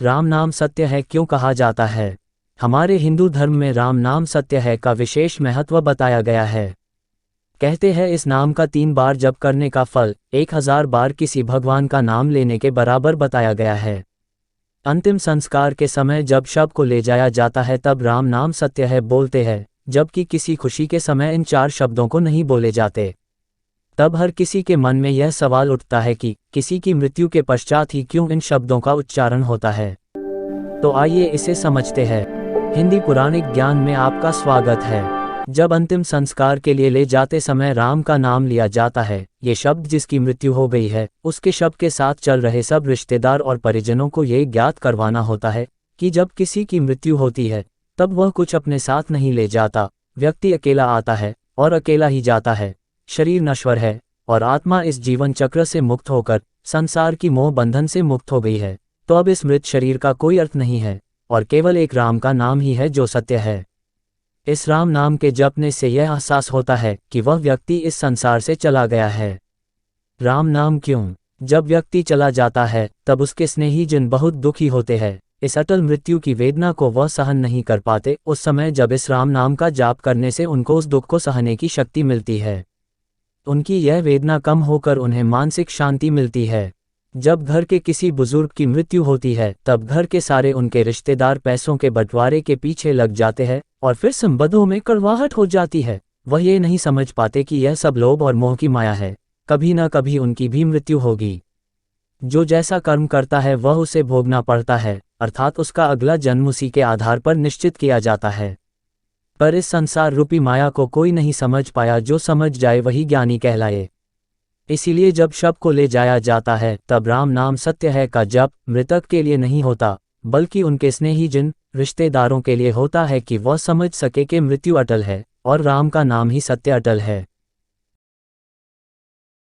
राम नाम सत्य है क्यों कहा जाता है? हमारे हिंदू धर्म में राम नाम सत्य है का विशेष महत्व बताया गया है। कहते हैं इस नाम का 3 बार जप करने का फल 1000 बार किसी भगवान का नाम लेने के बराबर बताया गया है। अंतिम संस्कार के समय जब शव को ले जाया जाता है तब राम नाम सत्य है बोलते हैं, जबकि किसी खुशी के समय इन 4 शब्दों को नहीं बोले जाते। तब हर किसी के मन में यह सवाल उठता है कि किसी की मृत्यु के पश्चात ही क्यों इन शब्दों का उच्चारण होता है। तो आइए इसे समझते हैं। हिंदी पौराणिक ज्ञान में आपका स्वागत है। जब अंतिम संस्कार के लिए ले जाते समय राम का नाम लिया जाता है, ये शब्द जिसकी मृत्यु हो गई है उसके शव के साथ चल रहे सब रिश्तेदार और परिजनों को ये ज्ञात करवाना होता है कि जब किसी की मृत्यु होती है तब वह कुछ अपने साथ नहीं ले जाता। व्यक्ति अकेला आता है और अकेला ही जाता है। शरीर नश्वर है और आत्मा इस जीवन चक्र से मुक्त होकर संसार की मोह बंधन से मुक्त हो गई है। तो अब इस मृत शरीर का कोई अर्थ नहीं है और केवल एक राम का नाम ही है जो सत्य है। इस राम नाम के जपने से यह एहसास होता है कि वह व्यक्ति इस संसार से चला गया है। राम नाम क्यों? जब व्यक्ति चला जाता है तब उसके स्नेही जन बहुत दुखी होते हैं। इस अटल मृत्यु की वेदना को वह सहन नहीं कर पाते उस समय जब इस राम नाम का जाप करने से उनको उस दुख को सहने की शक्ति मिलती है। उनकी यह वेदना कम होकर उन्हें मानसिक शांति मिलती है। जब घर के किसी बुजुर्ग की मृत्यु होती है तब घर के सारे उनके रिश्तेदार पैसों के बंटवारे के पीछे लग जाते हैं और फिर संबंधों में कड़वाहट हो जाती है। वह ये नहीं समझ पाते कि यह सब लोभ और मोह की माया है। कभी न कभी उनकी भी मृत्यु होगी। जो जैसा कर्म करता है वह उसे भोगना पड़ता है, अर्थात उसका अगला जन्म उसी के आधार पर निश्चित किया जाता है। पर इस संसार रूपी माया को कोई नहीं समझ पाया। जो समझ जाए वही ज्ञानी कहलाए। इसीलिए जब शव को ले जाया जाता है तब राम नाम सत्य है का जप मृतक के लिए नहीं होता, बल्कि उनके स्नेही जन रिश्तेदारों के लिए होता है कि वह समझ सके कि मृत्यु अटल है और राम का नाम ही सत्य अटल है।